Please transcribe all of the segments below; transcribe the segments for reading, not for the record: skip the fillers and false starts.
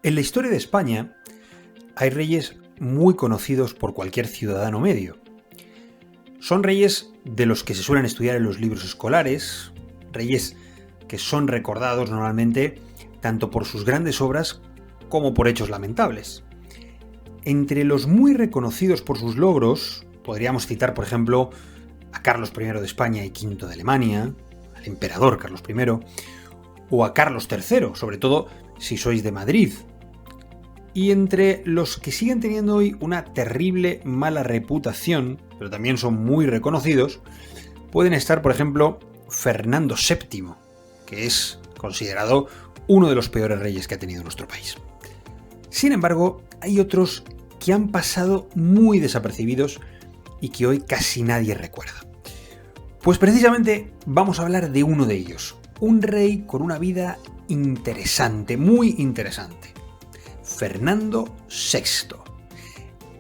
En la historia de España hay reyes muy conocidos por cualquier ciudadano medio. Son reyes de los que se suelen estudiar en los libros escolares, reyes que son recordados normalmente tanto por sus grandes obras como por hechos lamentables. Entre los muy reconocidos por sus logros, podríamos citar, por ejemplo, a Carlos I de España y V de Alemania, al emperador Carlos I, o a Carlos III, sobre todo si sois de Madrid. Y entre los que siguen teniendo hoy una terrible mala reputación, pero también son muy reconocidos, pueden estar, por ejemplo, Fernando VII, que es considerado uno de los peores reyes que ha tenido nuestro país. Sin embargo, hay otros que han pasado muy desapercibidos y que hoy casi nadie recuerda. Pues precisamente vamos a hablar de uno de ellos, un rey con una vida interesante, muy interesante, Fernando VI.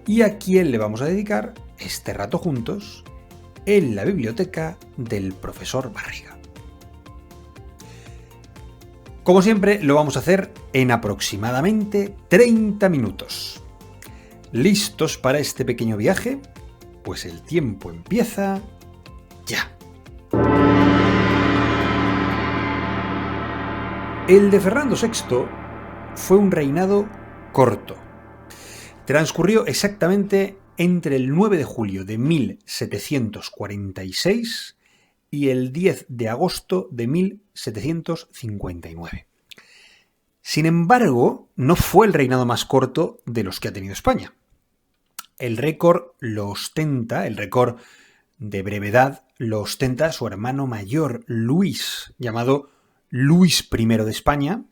¿Y a quién le vamos a dedicar este rato juntos en la biblioteca del profesor Barriga? Como siempre, lo vamos a hacer en aproximadamente 30 minutos. ¿Listos para este pequeño viaje? Pues el tiempo empieza ya. El de Fernando VI fue un reinado corto. Transcurrió exactamente entre el 9 de julio de 1746 y el 10 de agosto de 1759. Sin embargo, no fue el reinado más corto de los que ha tenido España. El récord de brevedad, lo ostenta su hermano mayor, Luis, llamado Luis I de España,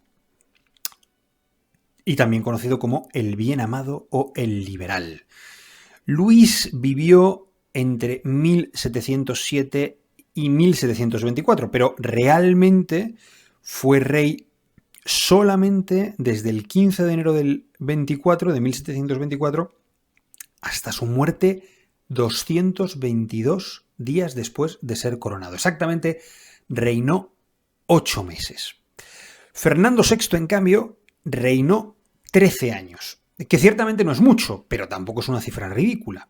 y también conocido como el bien amado o el liberal. Luis vivió entre 1707 y 1724, pero realmente fue rey solamente desde el 15 de enero del 24, de 1724, hasta su muerte 222 días después de ser coronado. Exactamente, reinó 8 meses. Fernando VI, en cambio, reinó 13 años, que ciertamente no es mucho, pero tampoco es una cifra ridícula.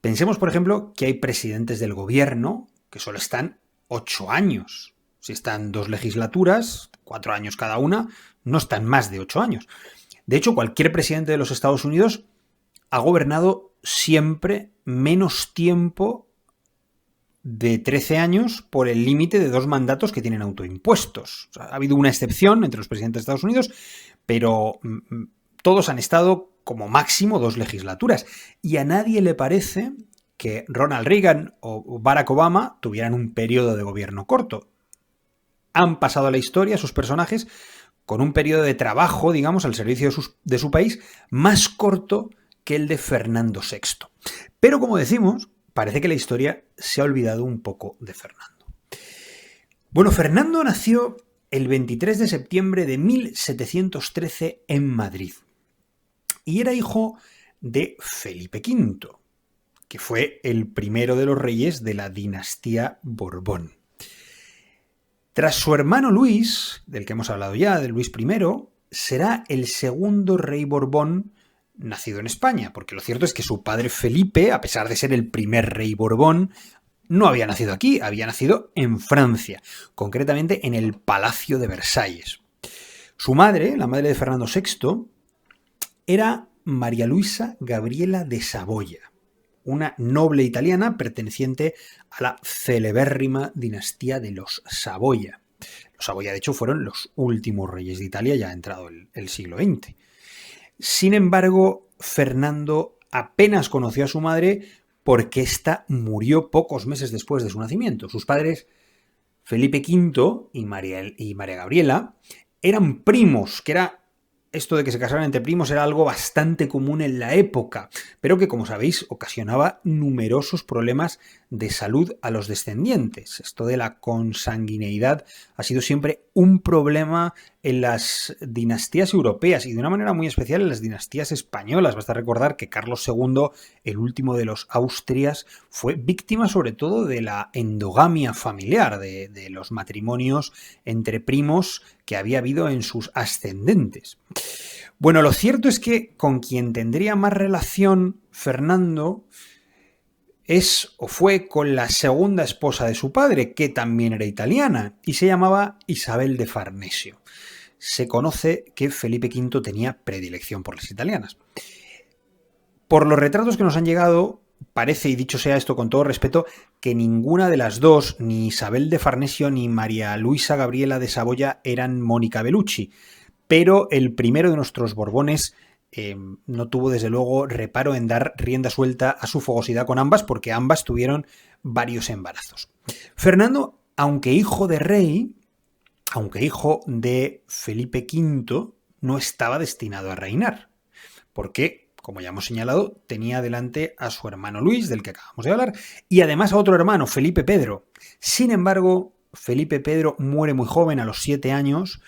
Pensemos, por ejemplo, que hay presidentes del gobierno que solo están 8 años. Si están 2 legislaturas, 4 años cada una, no están más de 8 años. De hecho, cualquier presidente de los Estados Unidos ha gobernado siempre menos tiempo de 13 años por el límite de 2 mandatos que tienen autoimpuestos. O sea, ha habido una excepción entre los presidentes de Estados Unidos, pero todos han estado como máximo 2 legislaturas. Y a nadie le parece que Ronald Reagan o Barack Obama tuvieran un periodo de gobierno corto. Han pasado a la historia sus personajes con un periodo de trabajo, digamos, al servicio de su país más corto que el de Fernando VI. Pero como decimos, parece que la historia se ha olvidado un poco de Fernando. Bueno, Fernando nació el 23 de septiembre de 1713 en Madrid y era hijo de Felipe V, que fue el primero de los reyes de la dinastía Borbón. Tras su hermano Luis, del que hemos hablado ya, de Luis I, será el segundo rey Borbón nacido en España, porque lo cierto es que su padre Felipe, a pesar de ser el primer rey Borbón, no había nacido aquí, había nacido en Francia, concretamente en el Palacio de Versalles. Su madre, la madre de Fernando VI, era María Luisa Gabriela de Saboya, una noble italiana perteneciente a la celebérrima dinastía de los Saboya. Los Saboya, de hecho, fueron los últimos reyes de Italia ya entrado el siglo XX. Sin embargo, Fernando apenas conoció a su madre porque ésta murió pocos meses después de su nacimiento. Sus padres, Felipe V y María Gabriela, eran primos, que era esto de que se casaran entre primos era algo bastante común en la época, pero que, como sabéis, ocasionaba numerosos problemas de salud a los descendientes. Esto de la consanguineidad ha sido siempre un problema en las dinastías europeas y de una manera muy especial en las dinastías españolas. Basta recordar que Carlos II, el último de los Austrias, fue víctima sobre todo de la endogamia familiar, de los matrimonios entre primos que había habido en sus ascendentes. Bueno, lo cierto es que con quien tendría más relación Fernando es o fue con la segunda esposa de su padre, que también era italiana, y se llamaba Isabel de Farnesio. Se conoce que Felipe V tenía predilección por las italianas. Por los retratos que nos han llegado, parece, y dicho sea esto con todo respeto, que ninguna de las dos, ni Isabel de Farnesio ni María Luisa Gabriela de Saboya, eran Mónica Bellucci, pero el primero de nuestros Borbones no tuvo desde luego reparo en dar rienda suelta a su fogosidad con ambas, porque ambas tuvieron varios embarazos. Fernando, aunque hijo de rey, aunque hijo de Felipe V, no estaba destinado a reinar, porque, como ya hemos señalado, tenía delante a su hermano Luis, del que acabamos de hablar, y además a otro hermano, Felipe Pedro. Sin embargo, Felipe Pedro muere muy joven, a los 7 años.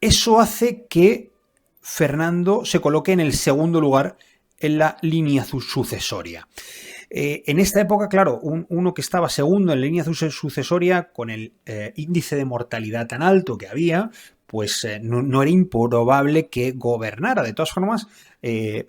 Eso hace que Fernando se coloque en el segundo lugar en la línea sucesoria. En esta época, claro, uno que estaba segundo en la línea sucesoria, con el índice de mortalidad tan alto que había, pues no era improbable que gobernara. De todas formas,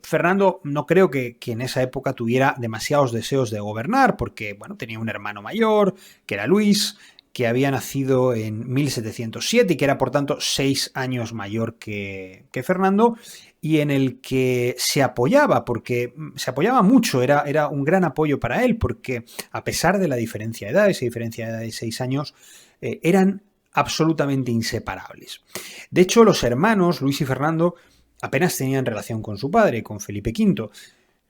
Fernando no creo que en esa época tuviera demasiados deseos de gobernar, porque bueno, tenía un hermano mayor, que era Luis, que había nacido en 1707 y que era por tanto 6 años mayor que Fernando, y en el que se apoyaba, porque se apoyaba mucho, era un gran apoyo para él, porque a pesar de la diferencia de edad, esa diferencia de edad de 6 años, eran absolutamente inseparables. De hecho, los hermanos, Luis y Fernando, apenas tenían relación con su padre, con Felipe V.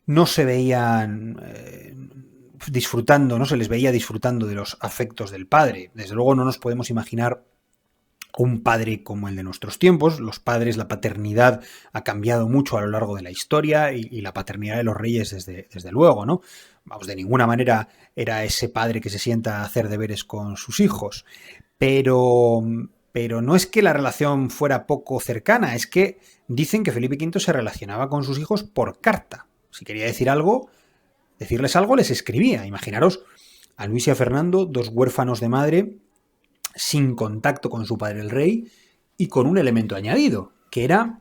No se veían disfrutando, no se les veía disfrutando de los afectos del padre. Desde luego no nos podemos imaginar un padre como el de nuestros tiempos. Los padres, la paternidad ha cambiado mucho a lo largo de la historia y la paternidad de los reyes desde luego, ¿no? Vamos, de ninguna manera era ese padre que se sienta a hacer deberes con sus hijos. Pero no es que la relación fuera poco cercana, es que dicen que Felipe V se relacionaba con sus hijos por carta. Si quería decirles algo, les escribía. Imaginaros a Luis y a Fernando, dos huérfanos de madre, sin contacto con su padre el rey, y con un elemento añadido, que era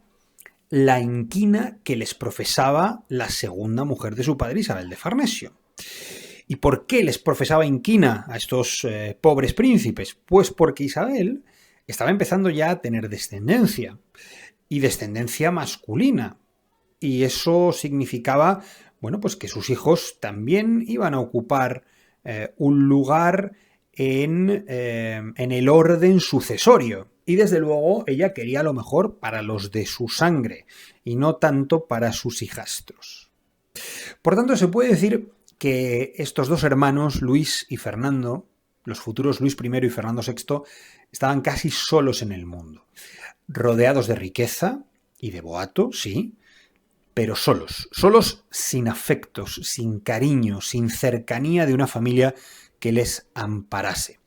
la inquina que les profesaba la segunda mujer de su padre, Isabel de Farnesio. ¿Y por qué les profesaba inquina a estos pobres príncipes? Pues porque Isabel estaba empezando ya a tener descendencia, y descendencia masculina, y eso significaba, bueno, pues que sus hijos también iban a ocupar un lugar en el orden sucesorio. Y desde luego ella quería lo mejor para los de su sangre y no tanto para sus hijastros. Por tanto, se puede decir que estos dos hermanos, Luis y Fernando, los futuros Luis I y Fernando VI, estaban casi solos en el mundo, rodeados de riqueza y de boato, sí, pero solos sin afectos, sin cariño, sin cercanía de una familia que les amparase.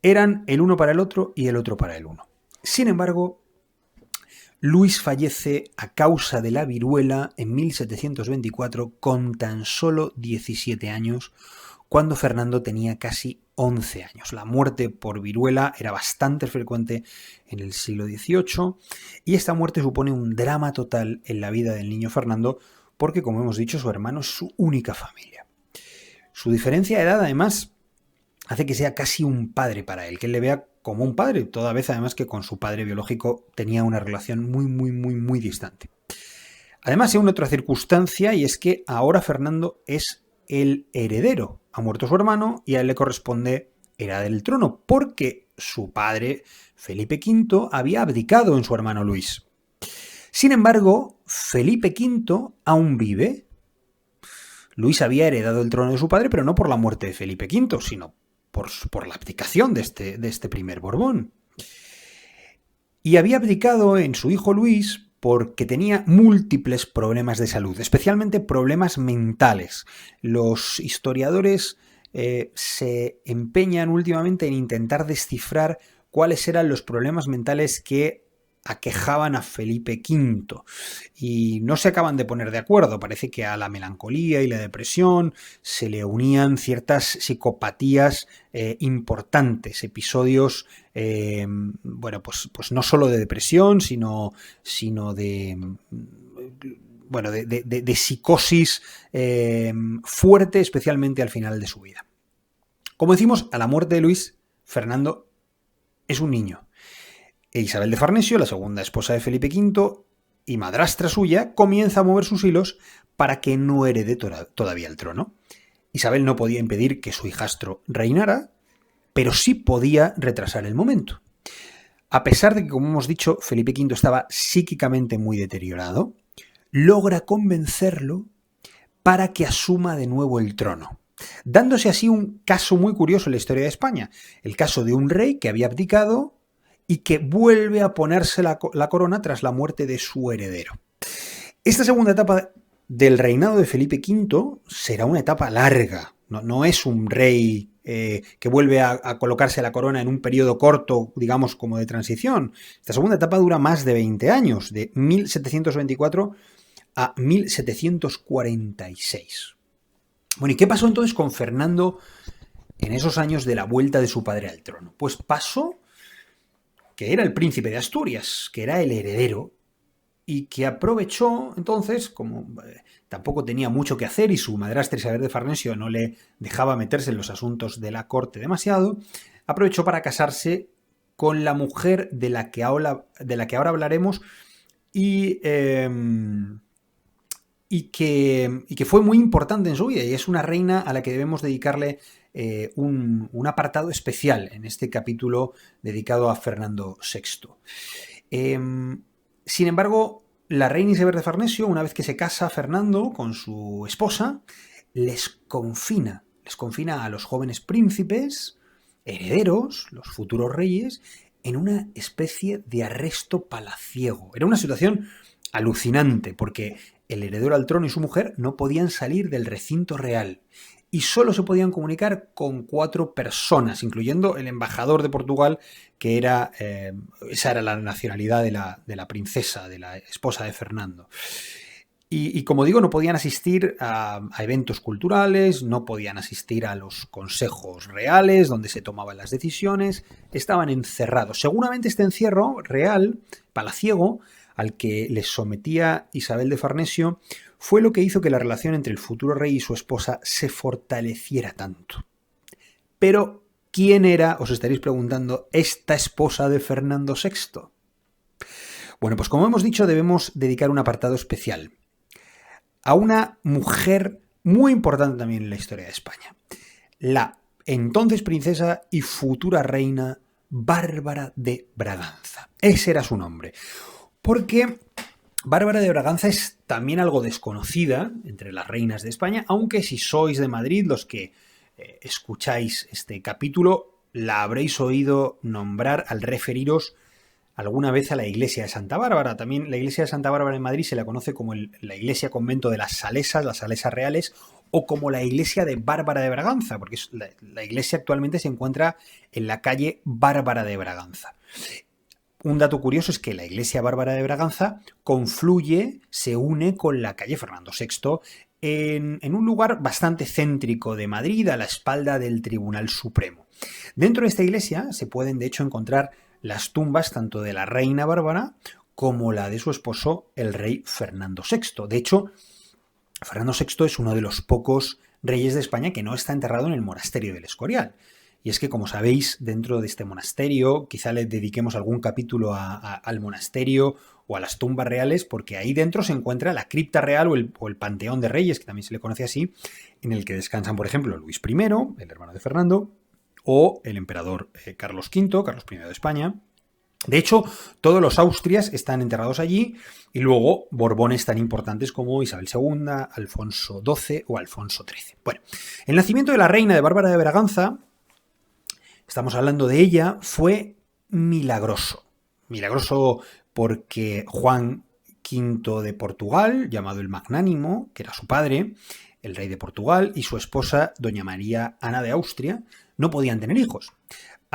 Eran el uno para el otro y el otro para el uno. Sin embargo, Luis fallece a causa de la viruela en 1724 con tan solo 17 años, cuando Fernando tenía casi 11 años. La muerte por viruela era bastante frecuente en el siglo XVIII y esta muerte supone un drama total en la vida del niño Fernando porque, como hemos dicho, su hermano es su única familia. Su diferencia de edad, además, hace que sea casi un padre para él, que él le vea como un padre, toda vez además que con su padre biológico tenía una relación muy distante. Además, hay una otra circunstancia, y es que ahora Fernando es el heredero. Ha muerto su hermano y a él le corresponde heredar el trono, porque su padre, Felipe V, había abdicado en su hermano Luis. Sin embargo, Felipe V aún vive. Luis había heredado el trono de su padre, pero no por la muerte de Felipe V, sino por la abdicación de este primer Borbón. Y había abdicado en su hijo Luis porque tenía múltiples problemas de salud, especialmente problemas mentales. Los historiadores se empeñan últimamente en intentar descifrar cuáles eran los problemas mentales que aquejaban a Felipe V y no se acaban de poner de acuerdo. Parece que a la melancolía y la depresión se le unían ciertas psicopatías importantes, episodios, bueno, pues no solo de depresión, sino de, bueno, de psicosis fuerte, especialmente al final de su vida. Como decimos, a la muerte de Luis, Fernando es un niño. Isabel de Farnesio, la segunda esposa de Felipe V y madrastra suya, comienza a mover sus hilos para que no herede todavía el trono. Isabel no podía impedir que su hijastro reinara, pero sí podía retrasar el momento. A pesar de que, como hemos dicho, Felipe V estaba psíquicamente muy deteriorado, logra convencerlo para que asuma de nuevo el trono, dándose así un caso muy curioso en la historia de España, el caso de un rey que había abdicado y que vuelve a ponerse la corona tras la muerte de su heredero. Esta segunda etapa del reinado de Felipe V será una etapa larga, no es un rey que vuelve a colocarse la corona en un periodo corto, digamos, como de transición. Esta segunda etapa dura más de 20 años, de 1724 a 1746. Bueno, ¿y qué pasó entonces con Fernando en esos años de la vuelta de su padre al trono? Pues pasó que era el príncipe de Asturias, que era el heredero, y que aprovechó entonces, como tampoco tenía mucho que hacer y su madrastra Isabel de Farnesio no le dejaba meterse en los asuntos de la corte demasiado, aprovechó para casarse con la mujer de la que ahora hablaremos y que fue muy importante en su vida, y es una reina a la que debemos dedicarle un apartado especial en este capítulo dedicado a Fernando VI. Sin embargo, la reina Isabel de Farnesio, una vez que se casa Fernando con su esposa, les confina a los jóvenes príncipes, herederos, los futuros reyes, en una especie de arresto palaciego. Era una situación alucinante, porque el heredero al trono y su mujer no podían salir del recinto real y solo se podían comunicar con 4 personas, incluyendo el embajador de Portugal, que era esa era la nacionalidad de la princesa, de la esposa de Fernando. Y como digo, no podían asistir a eventos culturales, no podían asistir a los consejos reales donde se tomaban las decisiones, estaban encerrados. Seguramente este encierro real, palaciego, al que les sometía Isabel de Farnesio, fue lo que hizo que la relación entre el futuro rey y su esposa se fortaleciera tanto. Pero, ¿quién era, os estaréis preguntando, esta esposa de Fernando VI? Bueno, pues como hemos dicho, debemos dedicar un apartado especial a una mujer muy importante también en la historia de España, la entonces princesa y futura reina Bárbara de Braganza. Ese era su nombre, porque Bárbara de Braganza es también algo desconocida entre las reinas de España, aunque si sois de Madrid, los que escucháis este capítulo, la habréis oído nombrar al referiros alguna vez a la iglesia de Santa Bárbara. También la iglesia de Santa Bárbara en Madrid se la conoce como la iglesia convento de las Salesas reales, o como la iglesia de Bárbara de Braganza, porque la iglesia actualmente se encuentra en la calle Bárbara de Braganza. Un dato curioso es que la iglesia Bárbara de Braganza confluye, se une con la calle Fernando VI en un lugar bastante céntrico de Madrid, a la espalda del Tribunal Supremo. Dentro de esta iglesia se pueden, de hecho, encontrar las tumbas tanto de la reina Bárbara como la de su esposo, el rey Fernando VI. De hecho, Fernando VI es uno de los pocos reyes de España que no está enterrado en el monasterio del Escorial. Y es que, como sabéis, dentro de este monasterio, quizá le dediquemos algún capítulo al monasterio o a las tumbas reales, porque ahí dentro se encuentra la cripta real o el panteón de reyes, que también se le conoce así, en el que descansan, por ejemplo, Luis I, el hermano de Fernando, o el emperador Carlos V, Carlos I de España. De hecho, todos los Austrias están enterrados allí, y luego Borbones tan importantes como Isabel II, Alfonso XII o Alfonso XIII. Bueno, el nacimiento de la reina de Bárbara de Braganza, estamos hablando de ella, fue milagroso. Milagroso porque Juan V de Portugal, llamado el Magnánimo, que era su padre, el rey de Portugal, y su esposa, doña María Ana de Austria, no podían tener hijos.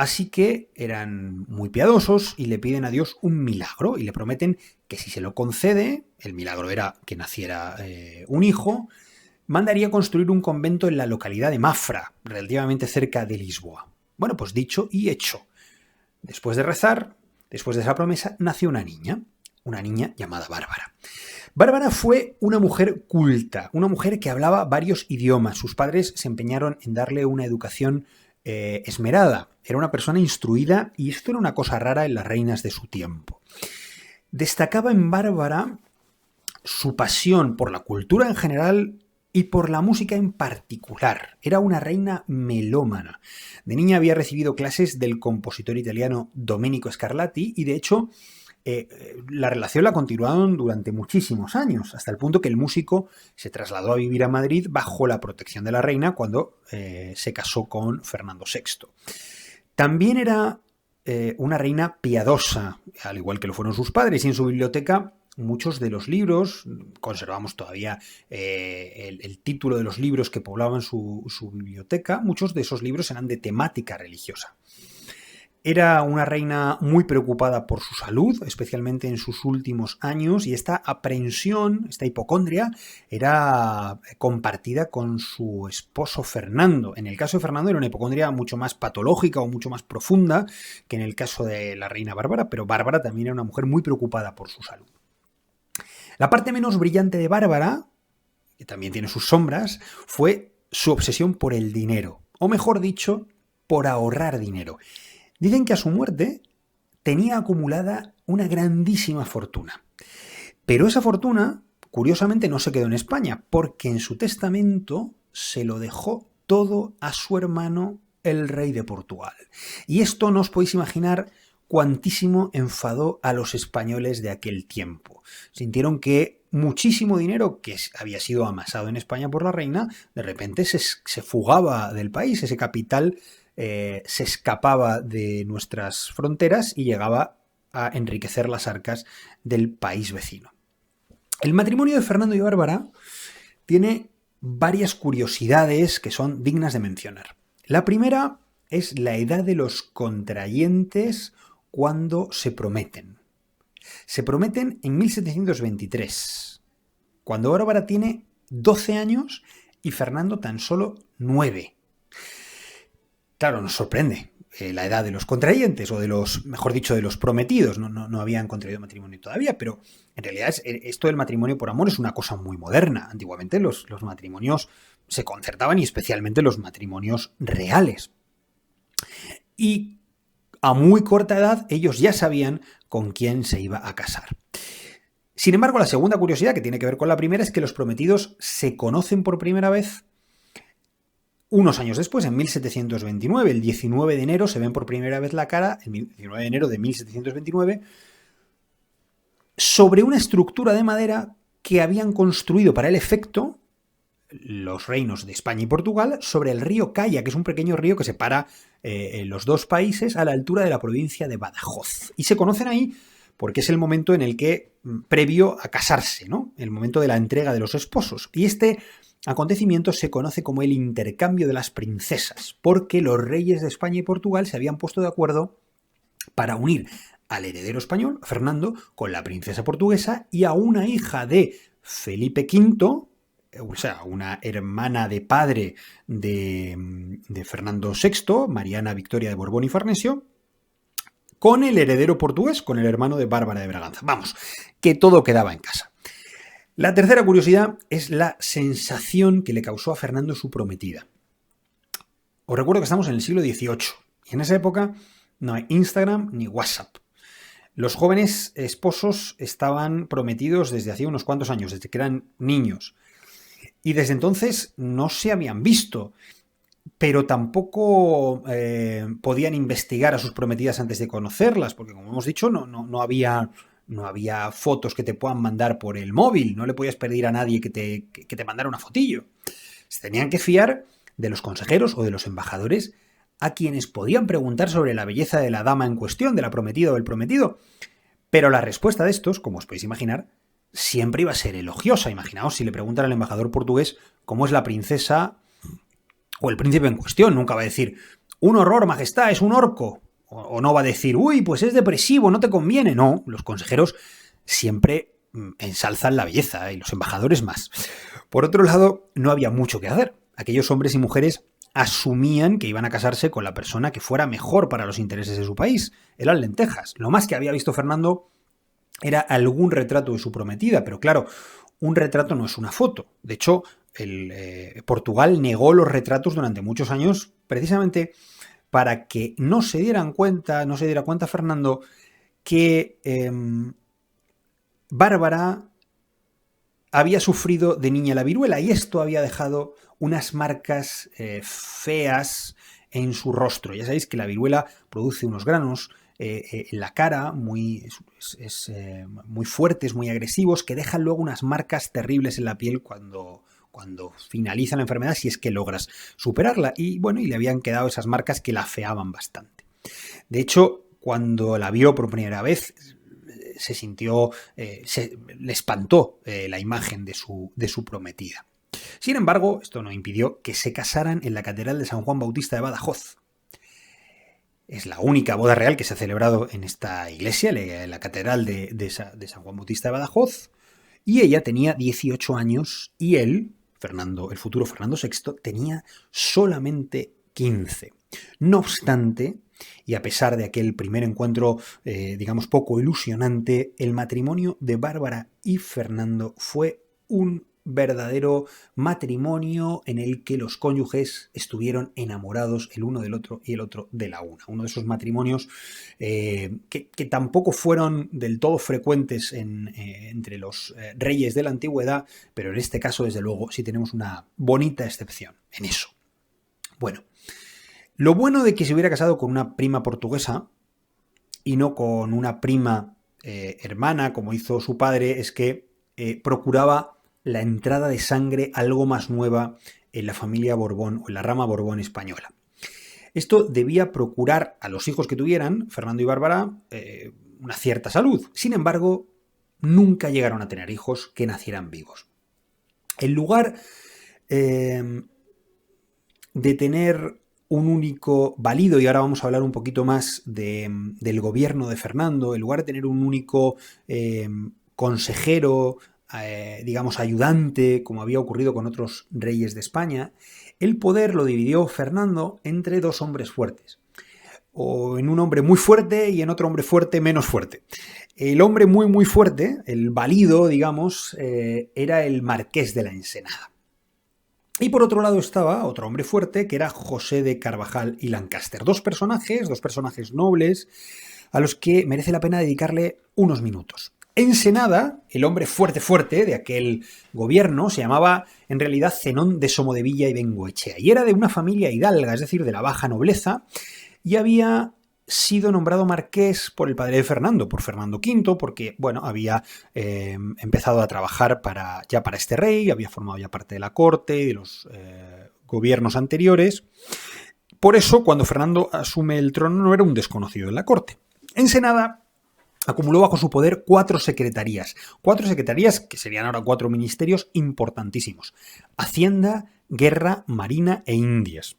Así que eran muy piadosos y le piden a Dios un milagro y le prometen que si se lo concede, el milagro era que naciera un hijo, mandaría construir un convento en la localidad de Mafra, relativamente cerca de Lisboa. Bueno, pues dicho y hecho. Después de rezar, después de esa promesa, nació una niña llamada Bárbara. Bárbara fue una mujer culta, una mujer que hablaba varios idiomas. Sus padres se empeñaron en darle una educación esmerada. Era una persona instruida y esto era una cosa rara en las reinas de su tiempo. Destacaba en Bárbara su pasión por la cultura en general y por la música en particular. Era una reina melómana. De niña había recibido clases del compositor italiano Domenico Scarlatti y de hecho la relación la continuaron durante muchísimos años, hasta el punto que el músico se trasladó a vivir a Madrid bajo la protección de la reina cuando se casó con Fernando VI. También era una reina piadosa, al igual que lo fueron sus padres, y en su biblioteca muchos de los libros, conservamos todavía el título de los libros que poblaban su biblioteca, muchos de esos libros eran de temática religiosa. Era una reina muy preocupada por su salud, especialmente en sus últimos años, y esta aprensión, esta hipocondria, era compartida con su esposo Fernando. En el caso de Fernando era una hipocondria mucho más patológica o mucho más profunda que en el caso de la reina Bárbara, pero Bárbara también era una mujer muy preocupada por su salud. La parte menos brillante de Bárbara, que también tiene sus sombras, fue su obsesión por el dinero, o mejor dicho, por ahorrar dinero. Dicen que a su muerte tenía acumulada una grandísima fortuna. Pero esa fortuna, curiosamente, no se quedó en España, porque en su testamento se lo dejó todo a su hermano, el rey de Portugal. Y esto no os podéis imaginar cuantísimo enfadó a los españoles de aquel tiempo. Sintieron que muchísimo dinero que había sido amasado en España por la reina, de repente se fugaba del país, ese capital se escapaba de nuestras fronteras y llegaba a enriquecer las arcas del país vecino. El matrimonio de Fernando y Bárbara tiene varias curiosidades que son dignas de mencionar. La primera es la edad de los contrayentes cuando se prometen. Se prometen en 1723, cuando Bárbara tiene 12 años y Fernando tan solo 9. Claro, nos sorprende la edad de los contrayentes, o de los, mejor dicho, de los prometidos. No habían contraído matrimonio todavía, pero en realidad esto del matrimonio por amor es una cosa muy moderna. Antiguamente los matrimonios se concertaban, y especialmente los matrimonios reales. Y a muy corta edad ellos ya sabían con quién se iba a casar. Sin embargo, la segunda curiosidad, que tiene que ver con la primera, es que los prometidos se conocen por primera vez unos años después, en 1729, el 19 de enero, se ven por primera vez la cara, el 19 de enero de 1729, sobre una estructura de madera que habían construido para el efecto los reinos de España y Portugal sobre el río Caya, que es un pequeño río que separa los dos países a la altura de la provincia de Badajoz. Y se conocen ahí porque es el momento en el que, previo a casarse, ¿no? El momento de la entrega de los esposos. Y este acontecimiento se conoce como el intercambio de las princesas, porque los reyes de España y Portugal se habían puesto de acuerdo para unir al heredero español, Fernando, con la princesa portuguesa y a una hija de Felipe V, o sea, una hermana de padre de Fernando VI, Mariana Victoria de Borbón y Farnesio, con el heredero portugués, con el hermano de Bárbara de Braganza. Vamos, que todo quedaba en casa. La tercera curiosidad es la sensación que le causó a Fernando su prometida. Os recuerdo que estamos en el siglo XVIII y en esa época no hay Instagram ni WhatsApp. Los jóvenes esposos estaban prometidos desde hacía unos cuantos años, desde que eran niños. Y desde entonces no se habían visto, pero tampoco podían investigar a sus prometidas antes de conocerlas, porque como hemos dicho, no había fotos que te puedan mandar por el móvil, no le podías pedir a nadie que te mandara una fotillo. Se tenían que fiar de los consejeros o de los embajadores a quienes podían preguntar sobre la belleza de la dama en cuestión, de la prometida o el prometido. Pero la respuesta de estos, como os podéis imaginar, siempre iba a ser elogiosa. Imaginaos si le preguntan al embajador portugués cómo es la princesa o el príncipe en cuestión. Nunca va a decir, un horror, majestad, es un orco. O no va a decir, uy, pues es depresivo, no te conviene. No, los consejeros siempre ensalzan la belleza y los embajadores más. Por otro lado, no había mucho que hacer. Aquellos hombres y mujeres asumían que iban a casarse con la persona que fuera mejor para los intereses de su país. Eran lentejas. Lo más que había visto Fernando era algún retrato de su prometida, pero claro, un retrato no es una foto. De hecho, Portugal negó los retratos durante muchos años precisamente para que no se diera cuenta Fernando que Bárbara había sufrido de niña la viruela y esto había dejado unas marcas feas en su rostro. Ya sabéis que la viruela produce unos granos en la cara muy fuertes, muy agresivos, que dejan luego unas marcas terribles en la piel cuando finaliza la enfermedad, si es que logras superarla. Y bueno, y le habían quedado esas marcas que la afeaban bastante. De hecho, cuando la vio por primera vez, se sintió, le espantó la imagen de su prometida. Sin embargo, esto no impidió que se casaran en la Catedral de San Juan Bautista de Badajoz. Es la única boda real que se ha celebrado en esta iglesia, la Catedral de San Juan Bautista de Badajoz, y ella tenía 18 años y él, el futuro Fernando VI, tenía solamente 15. No obstante, y a pesar de aquel primer encuentro, digamos, poco ilusionante, el matrimonio de Bárbara y Fernando fue un verdadero matrimonio en el que los cónyuges estuvieron enamorados el uno del otro y el otro de la una. Uno de esos matrimonios que tampoco fueron del todo frecuentes entre los reyes de la antigüedad, pero en este caso, desde luego, sí tenemos una bonita excepción en eso. Bueno, lo bueno de que se hubiera casado con una prima portuguesa y no con una prima hermana, como hizo su padre, es que procuraba la entrada de sangre algo más nueva en la familia Borbón o en la rama Borbón española. Esto debía procurar a los hijos que tuvieran, Fernando y Bárbara, una cierta salud. Sin embargo, nunca llegaron a tener hijos que nacieran vivos. En lugar de tener un único válido, y ahora vamos a hablar un poquito más del gobierno de Fernando, en lugar de tener un único consejero, digamos, ayudante, como había ocurrido con otros reyes de España, el poder lo dividió Fernando entre dos hombres fuertes. O en un hombre muy fuerte y en otro hombre fuerte menos fuerte. El hombre muy, muy fuerte, el válido, digamos, era el marqués de la Ensenada. Y por otro lado estaba otro hombre fuerte, que era José de Carvajal y Lancaster. Dos personajes nobles, a los que merece la pena dedicarle unos minutos. Ensenada, el hombre fuerte de aquel gobierno, se llamaba en realidad Zenón de Somodevilla y Bengoechea, y era de una familia hidalga, es decir, de la baja nobleza, y había sido nombrado marqués por el padre de Fernando, por Fernando V, porque, bueno, había empezado a trabajar para este rey, había formado ya parte de la corte y de los gobiernos anteriores. Por eso, cuando Fernando asume el trono, no era un desconocido en la corte. Ensenada acumuló bajo su poder 4 secretarías que serían ahora 4 ministerios importantísimos: Hacienda, Guerra, Marina e Indias.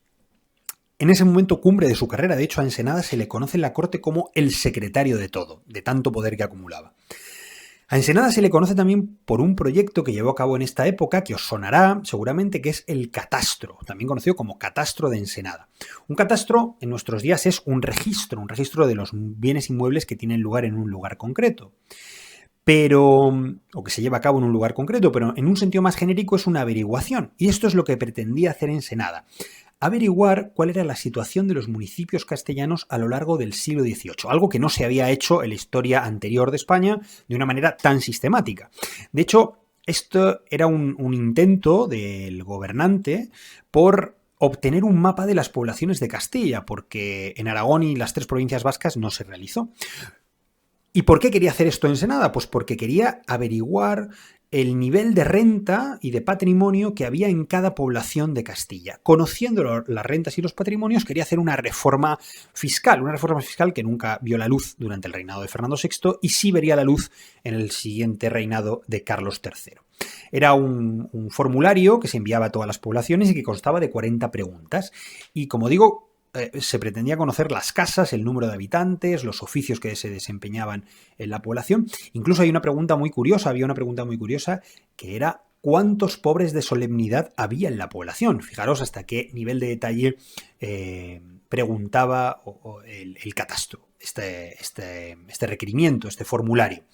En ese momento cumbre de su carrera, de hecho, a Ensenada se le conoce en la corte como el secretario de todo, de tanto poder que acumulaba. A Ensenada se le conoce también por un proyecto que llevó a cabo en esta época, que os sonará seguramente, que es el catastro, también conocido como catastro de Ensenada. Un catastro en nuestros días es un registro de los bienes inmuebles que tienen lugar en un lugar concreto. O que se lleva a cabo en un lugar concreto, pero en un sentido más genérico es una averiguación. Y esto es lo que pretendía hacer Ensenada: averiguar cuál era la situación de los municipios castellanos a lo largo del siglo XVIII, algo que no se había hecho en la historia anterior de España de una manera tan sistemática. De hecho, esto era un intento del gobernante por obtener un mapa de las poblaciones de Castilla, porque en Aragón y las 3 provincias vascas no se realizó. ¿Y por qué quería hacer esto Ensenada? Pues porque quería averiguar el nivel de renta y de patrimonio que había en cada población de Castilla. Conociendo las rentas y los patrimonios, quería hacer una reforma fiscal que nunca vio la luz durante el reinado de Fernando VI y sí vería la luz en el siguiente reinado de Carlos III. Era un formulario que se enviaba a todas las poblaciones y que constaba de 40 preguntas. Y como digo, se pretendía conocer las casas, el número de habitantes, los oficios que se desempeñaban en la población. Incluso había una pregunta muy curiosa que era ¿cuántos pobres de solemnidad había en la población? Fijaros hasta qué nivel de detalle preguntaba el catastro, este requerimiento, este formulario.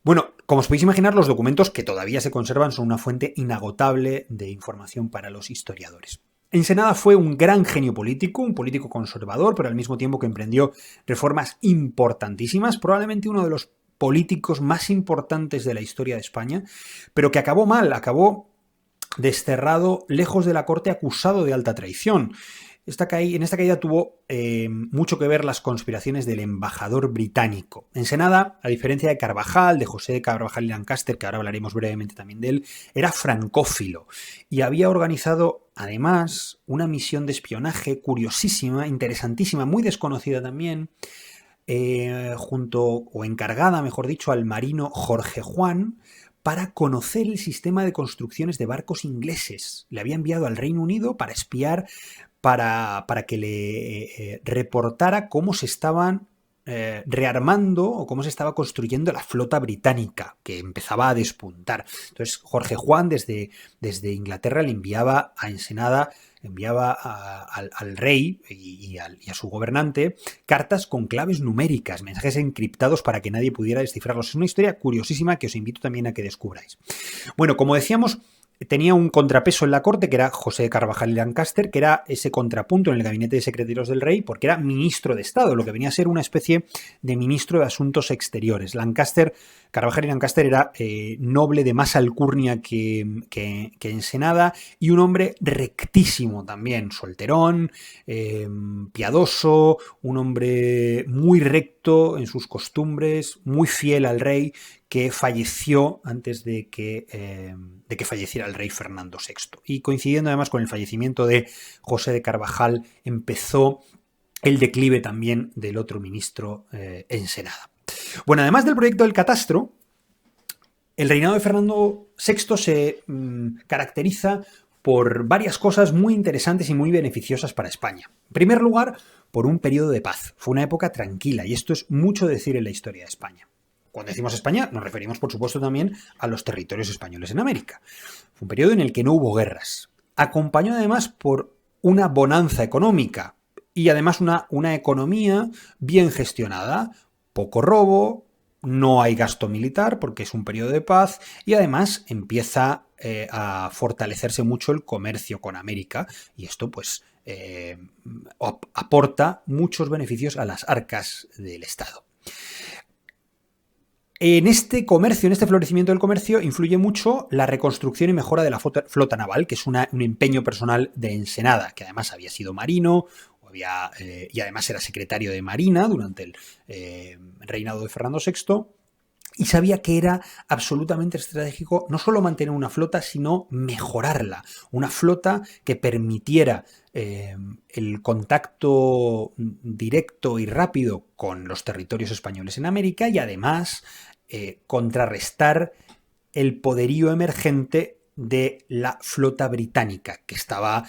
Bueno, como os podéis imaginar, los documentos que todavía se conservan son una fuente inagotable de información para los historiadores. Ensenada fue un gran genio político, un político conservador, pero al mismo tiempo que emprendió reformas importantísimas, probablemente uno de los políticos más importantes de la historia de España, pero que acabó mal, acabó desterrado lejos de la corte, acusado de alta traición. En esta caída tuvo mucho que ver las conspiraciones del embajador británico. Ensenada, a diferencia de Carvajal, de José de Carvajal y Lancaster, que ahora hablaremos brevemente también de él, era francófilo y había organizado además una misión de espionaje curiosísima, interesantísima, muy desconocida también, encargada, mejor dicho, al marino Jorge Juan, para conocer el sistema de construcciones de barcos ingleses. Le había enviado al Reino Unido para espiar, para que le reportara cómo se estaban rearmando o cómo se estaba construyendo la flota británica, que empezaba a despuntar. Entonces Jorge Juan desde Inglaterra le enviaba a Ensenada, al rey y a su gobernante cartas con claves numéricas, mensajes encriptados para que nadie pudiera descifrarlos. Es una historia curiosísima que os invito también a que descubráis. Bueno, como decíamos, tenía un contrapeso en la corte, que era José de Carvajal y Lancaster, que era ese contrapunto en el gabinete de secretarios del rey, porque era ministro de Estado, lo que venía a ser una especie de ministro de Asuntos Exteriores. Carvajal y Lancaster era noble de más alcurnia que Ensenada y un hombre rectísimo también, solterón, piadoso, un hombre muy recto en sus costumbres, muy fiel al rey, que falleció antes de que falleciera el rey Fernando VI. Y coincidiendo además con el fallecimiento de José de Carvajal, empezó el declive también del otro ministro, Ensenada. Bueno, además del proyecto del catastro, el reinado de Fernando VI se caracteriza por varias cosas muy interesantes y muy beneficiosas para España. En primer lugar, por un periodo de paz. Fue una época tranquila y esto es mucho decir en la historia de España. Cuando decimos España, nos referimos, por supuesto, también a los territorios españoles en América. Fue un periodo en el que no hubo guerras. Acompañado además por una bonanza económica y además una economía bien gestionada. Poco robo, no hay gasto militar porque es un periodo de paz y además empieza a fortalecerse mucho el comercio con América y esto pues aporta muchos beneficios a las arcas del Estado. En este comercio, en este florecimiento del comercio, influye mucho la reconstrucción y mejora de la flota naval, que es un empeño personal de Ensenada, que además había sido marino y además era secretario de Marina durante el reinado de Fernando VI, y sabía que era absolutamente estratégico no solo mantener una flota, sino mejorarla. Una flota que permitiera el contacto directo y rápido con los territorios españoles en América y además contrarrestar el poderío emergente de la flota británica, que estaba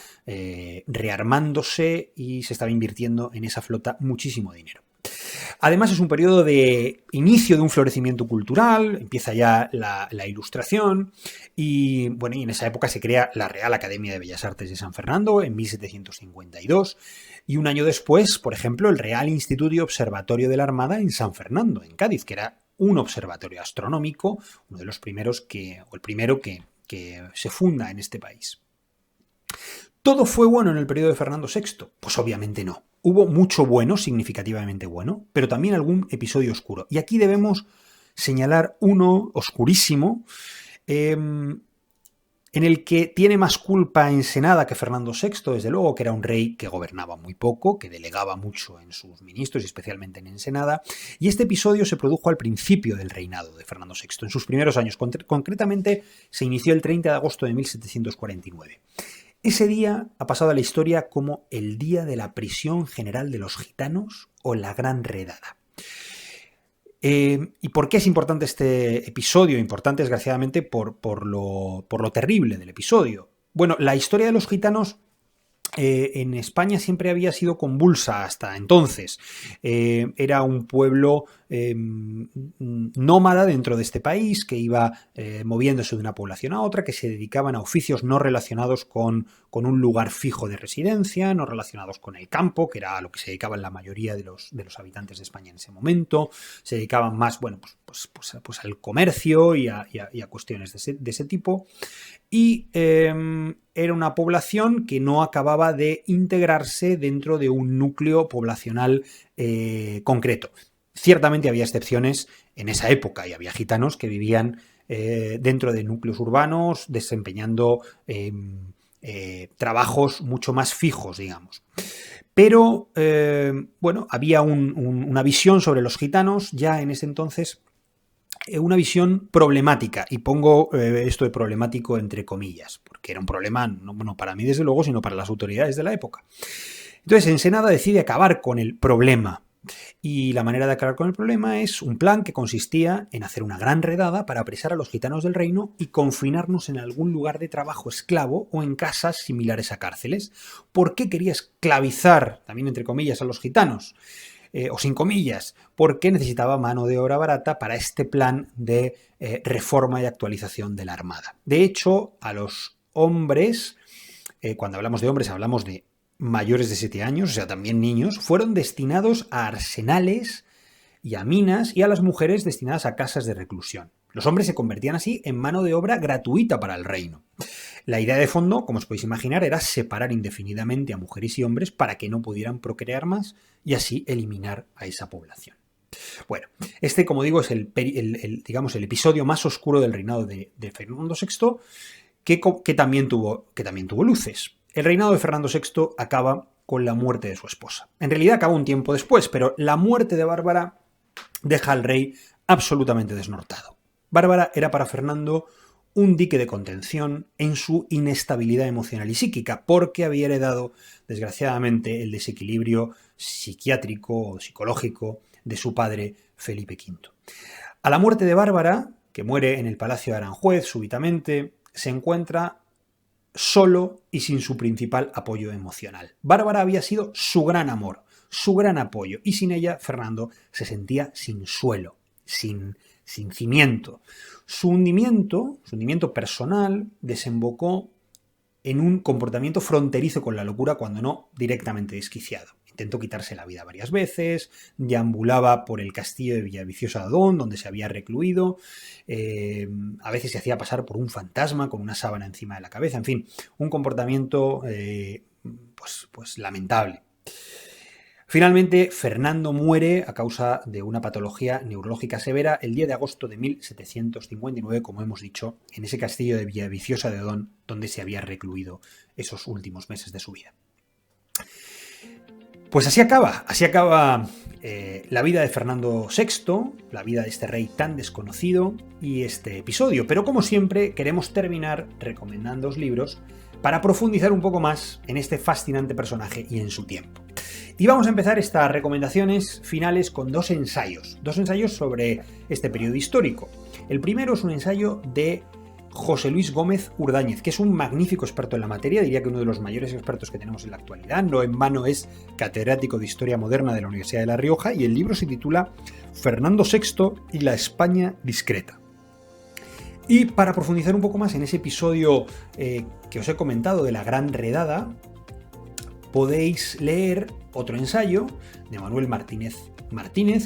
rearmándose y se estaba invirtiendo en esa flota muchísimo dinero. Además es un periodo de inicio de un florecimiento cultural, empieza ya la Ilustración y en esa época se crea la Real Academia de Bellas Artes de San Fernando en 1752 y un año después, por ejemplo, el Real Instituto y Observatorio de la Armada en San Fernando, en Cádiz, que era un observatorio astronómico, uno de los primeros el primero que se funda en este país. ¿Todo fue bueno en el periodo de Fernando VI? Pues obviamente no. Hubo mucho bueno, significativamente bueno, pero también algún episodio oscuro. Y aquí debemos señalar uno oscurísimo, en el que tiene más culpa Ensenada que Fernando VI, desde luego, que era un rey que gobernaba muy poco, que delegaba mucho en sus ministros y especialmente en Ensenada. Y este episodio se produjo al principio del reinado de Fernando VI, en sus primeros años. Concretamente se inició el 30 de agosto de 1749. Ese día ha pasado a la historia como el día de la prisión general de los gitanos o la Gran Redada. ¿Y por qué es importante este episodio? Importante, desgraciadamente, por lo terrible del episodio. Bueno, la historia de los gitanos en España siempre había sido convulsa hasta entonces. Era un pueblo nómada dentro de este país que iba moviéndose de una población a otra, que se dedicaban a oficios no relacionados con un lugar fijo de residencia, no relacionados con el campo, que era a lo que se dedicaban la mayoría de los habitantes de España en ese momento. Se dedicaban más, bueno, pues al comercio y a cuestiones de ese tipo. Y era una población que no acababa de integrarse dentro de un núcleo poblacional concreto. Ciertamente había excepciones en esa época y había gitanos que vivían dentro de núcleos urbanos desempeñando trabajos mucho más fijos, digamos. Pero, bueno, había una visión sobre los gitanos ya en ese entonces, una visión problemática, y pongo esto de problemático entre comillas, porque era un problema no para mí desde luego, sino para las autoridades de la época. Entonces Ensenada decide acabar con el problema, y la manera de acabar con el problema es un plan que consistía en hacer una gran redada para apresar a los gitanos del reino y confinarnos en algún lugar de trabajo esclavo o en casas similares a cárceles. ¿Por qué quería esclavizar, también entre comillas, a los gitanos? O sin comillas, porque necesitaba mano de obra barata para este plan de reforma y actualización de la Armada. De hecho, a los hombres, cuando hablamos de hombres hablamos de mayores de 7 años, o sea, también niños, fueron destinados a arsenales y a minas, y a las mujeres destinadas a casas de reclusión. Los hombres se convertían así en mano de obra gratuita para el reino. La idea de fondo, como os podéis imaginar, era separar indefinidamente a mujeres y hombres para que no pudieran procrear más y así eliminar a esa población. Bueno, este, como digo, es el episodio más oscuro del reinado de Fernando VI, que también tuvo luces. El reinado de Fernando VI acaba con la muerte de su esposa. En realidad acaba un tiempo después, pero la muerte de Bárbara deja al rey absolutamente desnortado. Bárbara era para Fernando un dique de contención en su inestabilidad emocional y psíquica, porque había heredado, desgraciadamente, el desequilibrio psiquiátrico o psicológico de su padre Felipe V. A la muerte de Bárbara, que muere en el Palacio de Aranjuez súbitamente, se encuentra solo y sin su principal apoyo emocional. Bárbara había sido su gran amor, su gran apoyo, y sin ella Fernando se sentía sin suelo, sin cimiento. Su hundimiento personal desembocó en un comportamiento fronterizo con la locura, cuando no directamente desquiciado. Intentó quitarse la vida varias veces, deambulaba por el castillo de Villaviciosa de Odón, donde se había recluido, a veces se hacía pasar por un fantasma con una sábana encima de la cabeza, en fin, un comportamiento pues lamentable. Finalmente, Fernando muere a causa de una patología neurológica severa el 10 de agosto de 1759, como hemos dicho, en ese castillo de Villaviciosa de Odón, donde se había recluido esos últimos meses de su vida. Pues así acaba la vida de Fernando VI, la vida de este rey tan desconocido, y este episodio. Pero como siempre, queremos terminar recomendándoos libros para profundizar un poco más en este fascinante personaje y en su tiempo. Y vamos a empezar estas recomendaciones finales con dos ensayos sobre este periodo histórico. El primero es un ensayo de José Luis Gómez Urdáñez, que es un magnífico experto en la materia, diría que uno de los mayores expertos que tenemos en la actualidad. No en vano es catedrático de Historia Moderna de la Universidad de La Rioja, y el libro se titula Fernando VI y la España discreta. Y para profundizar un poco más en ese episodio que os he comentado de la Gran Redada, podéis leer otro ensayo de Manuel Martínez,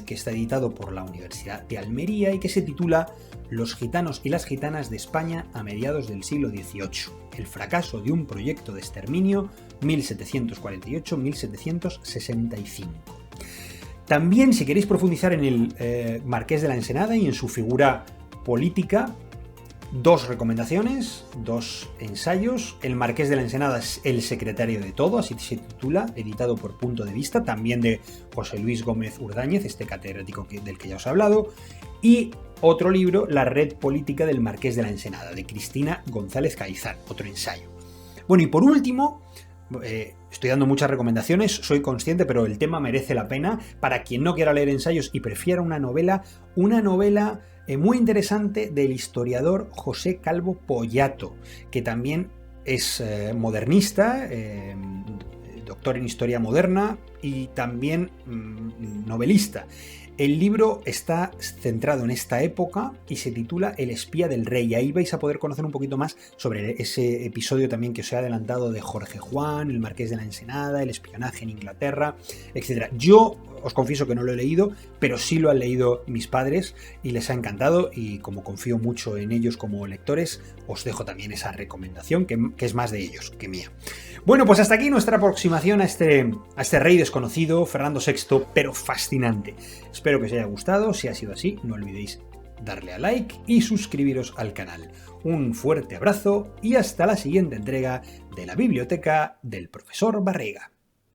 que está editado por la Universidad de Almería y que se titula Los gitanos y las gitanas de España a mediados del siglo XVIII. El fracaso de un proyecto de exterminio 1748-1765. También, si queréis profundizar en el Marqués de la Ensenada y en su figura política, dos recomendaciones, dos ensayos. El Marqués de la Ensenada es el secretario de todo, así se titula, editado por Punto de Vista, también de José Luis Gómez Urdáñez, este catedrático del que ya os he hablado. Y otro libro, La red política del Marqués de la Ensenada, de Cristina González Caizán, otro ensayo. Bueno, y por último, estoy dando muchas recomendaciones, soy consciente, pero el tema merece la pena. Para quien no quiera leer ensayos y prefiera una novela muy interesante del historiador José Calvo Pollato, que también es modernista, doctor en historia moderna y también novelista. El libro está centrado en esta época y se titula El espía del rey. Ahí vais a poder conocer un poquito más sobre ese episodio también que os he adelantado de Jorge Juan, el Marqués de la Ensenada, el espionaje en Inglaterra, etc. Yo os confieso que no lo he leído, pero sí lo han leído mis padres y les ha encantado, y como confío mucho en ellos como lectores, os dejo también esa recomendación que es más de ellos que mía. Bueno, pues hasta aquí nuestra aproximación a este rey desconocido, Fernando VI, pero fascinante. Espero que os haya gustado. Si ha sido así, no olvidéis darle a like y suscribiros al canal. Un fuerte abrazo y hasta la siguiente entrega de la Biblioteca del Profesor Barriga.